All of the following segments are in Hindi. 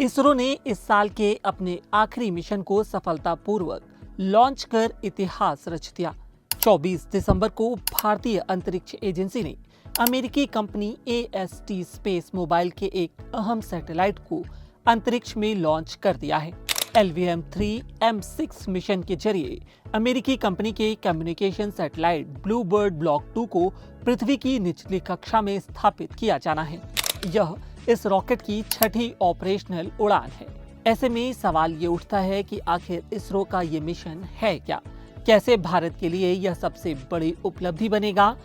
इसरो ने इस साल के अपने आखिरी मिशन को सफलतापूर्वक लॉन्च कर इतिहास रच दिया। 24 दिसंबर को भारतीय अंतरिक्ष एजेंसी ने अमेरिकी कंपनी AST स्पेस मोबाइल के एक अहम सैटेलाइट को अंतरिक्ष में लॉन्च कर दिया है। LVM-3M6 मिशन के जरिए अमेरिकी कंपनी के कम्युनिकेशन सैटेलाइट ब्लूबर्ड ब्लॉक 2 को पृथ्वी की निचली कक्षा में स्थापित किया जाना है। यह इस रॉकेट की छठी ऑपरेशनल उड़ान है। ऐसे में सवाल ये उठता है कि आखिर इसरो का ये मिशन है क्या? कैसे भारत के लिए यह सबसे बड़ी उपलब्धि बनेगा?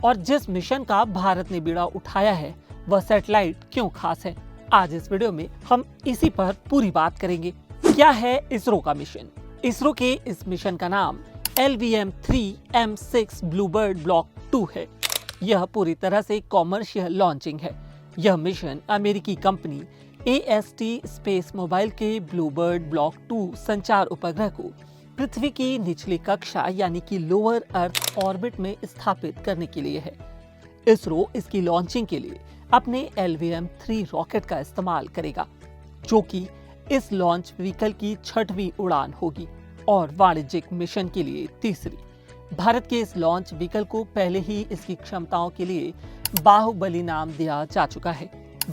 और जिस मिशन का भारत ने बीड़ा उठाया है वह सैटेलाइट क्यों खास है? आज इस वीडियो में हम इसी पर पूरी बात करेंगे। क्या है इसरो का मिशन? इसरो के इस मिशन का नाम LVM-3M6 ब्लूबर्ड ब्लॉक 2 है। यह पूरी तरह से कॉमर्शियल लॉन्चिंग है। यह मिशन अमेरिकी कंपनी AST स्पेस मोबाइल के ब्लूबर्ड ब्लॉक 2 संचार उपग्रह को पृथ्वी की निचली कक्षा यानी कि लोअर अर्थ ऑर्बिट में स्थापित करने के लिए है। इसरो इसकी लॉन्चिंग के लिए अपने LVM-3 रॉकेट का इस्तेमाल करेगा, जो कि इस लॉन्च व्हीकल की छठवीं उड़ान होगी और वाणिज्यिक मिशन के लिए तीसरी। भारत के इस लॉन्च व्हीकल को पहले ही इसकी क्षमताओं के लिए बाहुबली नाम दिया जा चुका है।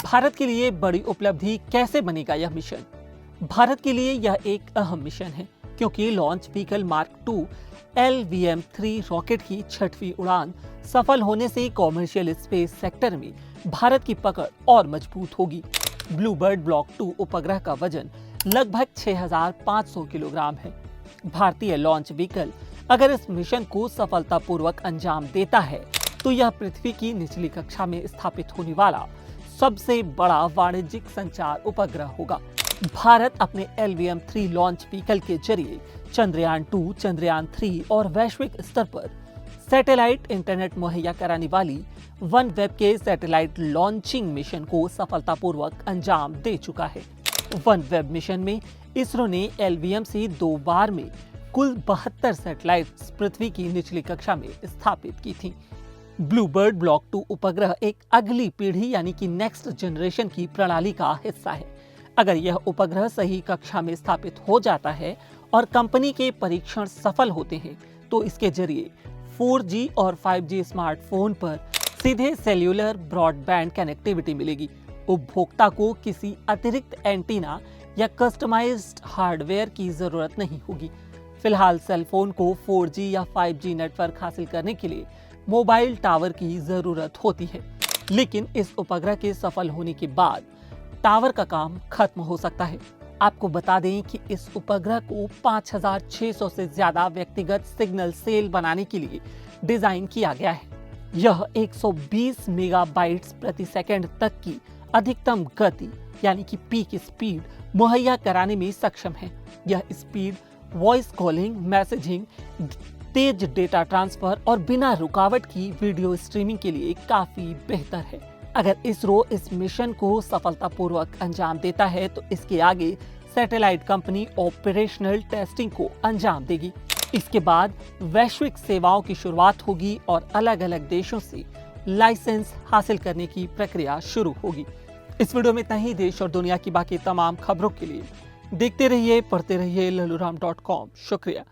भारत के लिए बड़ी उपलब्धि कैसे बनेगा यह मिशन? भारत के लिए यह एक अहम मिशन है, क्योंकि launch vehicle mark 2 LVM-3 rocket की छठवीं उड़ान सफल होने से कॉमर्शियल स्पेस सेक्टर में भारत की पकड़ और मजबूत होगी। ब्लूबर्ड ब्लॉक 2 उपग्रह का वजन लगभग 6500 किलोग्राम है। भारतीय लॉन्च व्हीकल अगर इस मिशन को सफलतापूर्वक अंजाम देता है तो यह पृथ्वी की निचली कक्षा में स्थापित होने वाला सबसे बड़ा वाणिज्यिक संचार उपग्रह होगा। भारत अपने LVM-3 लॉन्च व्हीकल के जरिए चंद्रयान 2, चंद्रयान 3 और वैश्विक स्तर पर सैटेलाइट इंटरनेट मुहैया कराने वाली OneWeb के सैटेलाइट लॉन्चिंग मिशन को सफलतापूर्वक अंजाम दे चुका है। OneWeb मिशन में इसरो ने LVM से 2 बार में कुल 72 सैटेलाइट्स पृथ्वी की निचली कक्षा में स्थापित की थी। ब्लूबर्ड ब्लॉक 2 उपग्रह एक अगली पीढ़ी यानी कि नेक्स्ट जनरेशन की प्रणाली का हिस्सा है। अगर यह उपग्रह सही कक्षा में स्थापित हो जाता है और कंपनी के परीक्षण सफल होते हैं तो इसके जरिए 4G और 5G स्मार्टफोन पर सीधे सेल्यूलर ब्रॉडबैंड कनेक्टिविटी मिलेगी। उपभोक्ता को किसी अतिरिक्त एंटीना या कस्टमाइज्ड हार्डवेयर की जरूरत नहीं होगी। फिलहाल सेलफोन को 4G या 5G नेटवर्क हासिल करने के लिए मोबाइल टावर की जरूरत होती है, लेकिन इस उपग्रह के सफल होने के बाद टावर का काम खत्म हो सकता है। आपको बता दें कि इस उपग्रह को 5600 से ज्यादा व्यक्तिगत सिग्नल सेल बनाने के लिए डिजाइन किया गया है। यह 120 मेगाबाइट्स प्रति सेकंड तक की अधिकतम गति यानी कि पीक स्पीड मुहैया कराने में सक्षम है। यह स्पीड वॉइस कॉलिंग, मैसेजिंग, तेज डेटा ट्रांसफर और बिना रुकावट की वीडियो स्ट्रीमिंग के लिए काफी बेहतर है। अगर इसरो इस मिशन को सफलतापूर्वक अंजाम देता है तो इसके आगे सैटेलाइट कंपनी ऑपरेशनल टेस्टिंग को अंजाम देगी। इसके बाद वैश्विक सेवाओं की शुरुआत होगी और अलग अलग देशों से लाइसेंस हासिल करने की प्रक्रिया शुरू होगी। इस वीडियो में इतना ही। देश और दुनिया की बाकी तमाम खबरों के लिए देखते रहिए, पढ़ते रहिए लल्लूराम.com। शुक्रिया।